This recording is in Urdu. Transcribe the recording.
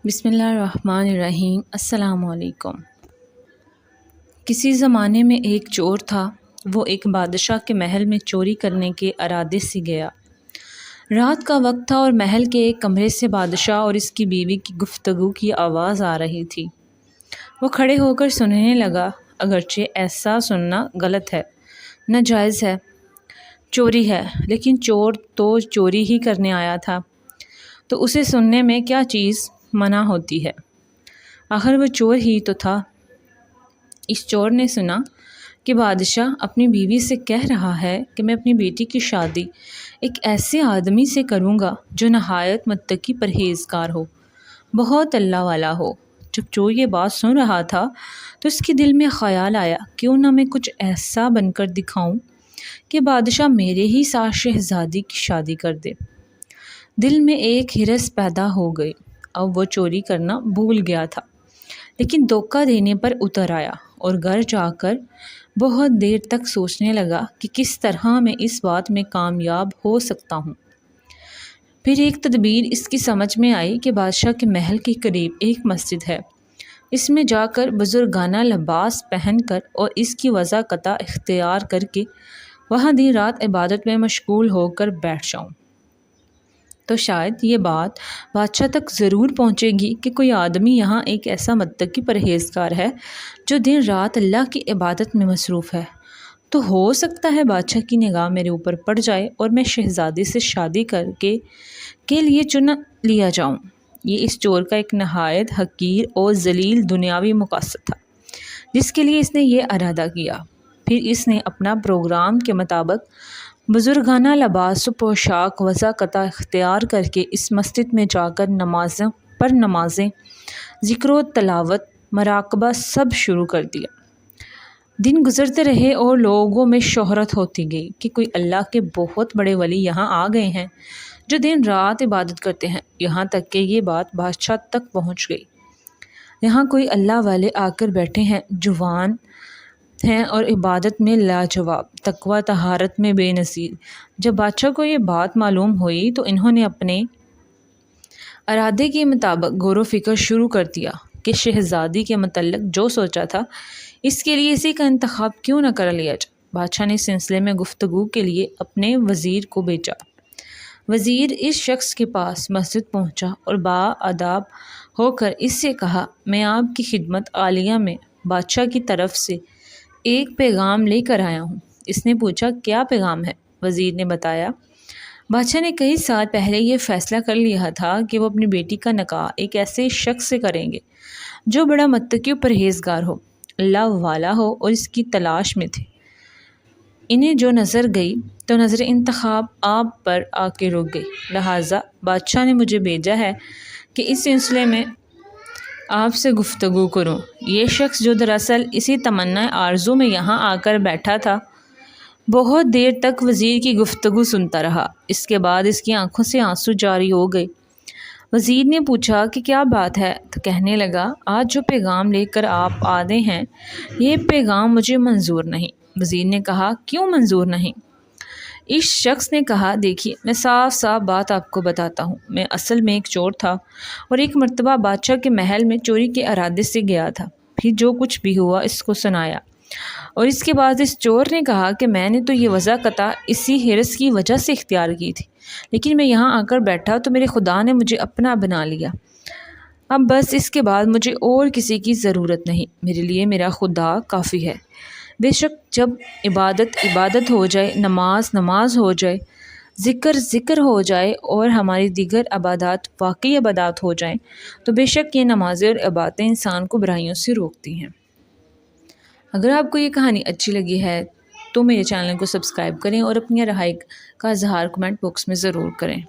بسم اللہ الرحمن الرحیم۔ السلام علیکم۔ کسی زمانے میں ایک چور تھا۔ وہ ایک بادشاہ کے محل میں چوری کرنے کے ارادے سے گیا۔ رات کا وقت تھا اور محل کے ایک کمرے سے بادشاہ اور اس کی بیوی کی گفتگو کی آواز آ رہی تھی۔ وہ کھڑے ہو کر سننے لگا، اگرچہ ایسا سننا غلط ہے، ناجائز ہے، چوری ہے، لیکن چور تو چوری ہی کرنے آیا تھا، تو اسے سننے میں کیا چیز منع ہوتی ہے؟ آخر وہ چور ہی تو تھا۔ اس چور نے سنا کہ بادشاہ اپنی بیوی سے کہہ رہا ہے کہ میں اپنی بیٹی کی شادی ایک ایسے آدمی سے کروں گا جو نہایت متقی پرہیزگار ہو، بہت اللہ والا ہو۔ جب چور یہ بات سن رہا تھا تو اس کے دل میں خیال آیا، کیوں نہ میں کچھ ایسا بن کر دکھاؤں کہ بادشاہ میرے ہی ساتھ شہزادی کی شادی کر دے۔ دل میں ایک ہرس پیدا ہو گئی۔ اب وہ چوری کرنا بھول گیا تھا، لیکن دھوکہ دینے پر اتر آیا اور گھر جا کر بہت دیر تک سوچنے لگا کہ کس طرح میں اس بات میں کامیاب ہو سکتا ہوں۔ پھر ایک تدبیر اس کی سمجھ میں آئی کہ بادشاہ کے محل کے قریب ایک مسجد ہے، اس میں جا کر بزرگانہ لباس پہن کر اور اس کی وضاقتہ اختیار کر کے وہاں دن رات عبادت میں مشغول ہو کر بیٹھ جاؤں، تو شاید یہ بات بادشاہ تک ضرور پہنچے گی کہ کوئی آدمی یہاں ایک ایسا متقی پرہیزگار ہے جو دن رات اللہ کی عبادت میں مصروف ہے، تو ہو سکتا ہے بادشاہ کی نگاہ میرے اوپر پڑ جائے اور میں شہزادی سے شادی کر کے لیے چن لیا جاؤں۔ یہ اس چور کا ایک نہایت حقیر اور ذلیل دنیاوی مقصد تھا جس کے لیے اس نے یہ ارادہ کیا۔ پھر اس نے اپنا پروگرام کے مطابق بزرگانہ لباس و پوشاک وضاقتہ اختیار کر کے اس مسجد میں جا کر نمازیں، ذکر و تلاوت، مراقبہ سب شروع کر دیا۔ دن گزرتے رہے اور لوگوں میں شہرت ہوتی گئی کہ کوئی اللہ کے بہت بڑے ولی یہاں آ گئے ہیں جو دن رات عبادت کرتے ہیں، یہاں تک کہ یہ بات بادشاہ تک پہنچ گئی۔ یہاں کوئی اللہ والے آ کر بیٹھے ہیں، جوان ہیں اور عبادت میں لاجواب، تقویٰ طہارت میں بے نظیر۔ جب بادشاہ کو یہ بات معلوم ہوئی تو انہوں نے اپنے ارادے کے مطابق غور و فکر شروع کر دیا کہ شہزادی کے متعلق جو سوچا تھا اس کے لیے اسی کا انتخاب کیوں نہ کر لیا جائے۔ بادشاہ نے اس سلسلے میں گفتگو کے لیے اپنے وزیر کو بھیجا۔ وزیر اس شخص کے پاس مسجد پہنچا اور بااداب ہو کر اس سے کہا، میں آپ کی خدمت عالیہ میں بادشاہ کی طرف سے ایک پیغام لے کر آیا ہوں۔ اس نے پوچھا، کیا پیغام ہے؟ وزیر نے بتایا، بادشاہ نے کئی سال پہلے یہ فیصلہ کر لیا تھا کہ وہ اپنی بیٹی کا نکاح ایک ایسے شخص سے کریں گے جو بڑا متقی و پرہیزگار ہو، اللہ والا ہو اور اس کی تلاش میں تھے۔ انہیں جو نظر گئی تو نظر انتخاب آپ پر آ کے رک گئی، لہٰذا بادشاہ نے مجھے بھیجا ہے کہ اس سلسلے میں آپ سے گفتگو کروں۔ یہ شخص جو دراصل اسی تمنا آرزو میں یہاں آ کر بیٹھا تھا، بہت دیر تک وزیر کی گفتگو سنتا رہا۔ اس کے بعد اس کی آنکھوں سے آنسو جاری ہو گئے۔ وزیر نے پوچھا کہ کیا بات ہے؟ تو کہنے لگا، آج جو پیغام لے کر آپ آئے ہیں یہ پیغام مجھے منظور نہیں۔ وزیر نے کہا، کیوں منظور نہیں؟ اس شخص نے کہا، دیکھیے میں صاف صاف بات آپ کو بتاتا ہوں، میں اصل میں ایک چور تھا اور ایک مرتبہ بادشاہ کے محل میں چوری کے ارادے سے گیا تھا۔ پھر جو کچھ بھی ہوا اس کو سنایا، اور اس کے بعد اس چور نے کہا کہ میں نے تو یہ وضاقتہ اسی ہرس کی وجہ سے اختیار کی تھی، لیکن میں یہاں آ کر بیٹھا تو میرے خدا نے مجھے اپنا بنا لیا۔ اب بس اس کے بعد مجھے اور کسی کی ضرورت نہیں، میرے لیے میرا خدا کافی ہے۔ بے شک جب عبادت ہو جائے، نماز ہو جائے، ذکر ہو جائے اور ہماری دیگر عبادات واقعی عبادات ہو جائیں، تو بے شک یہ نمازیں اور عبادتیں انسان کو برائیوں سے روکتی ہیں۔ اگر آپ کو یہ کہانی اچھی لگی ہے تو میرے چینل کو سبسکرائب کریں اور اپنی رائے کا اظہار کمنٹ باکس میں ضرور کریں۔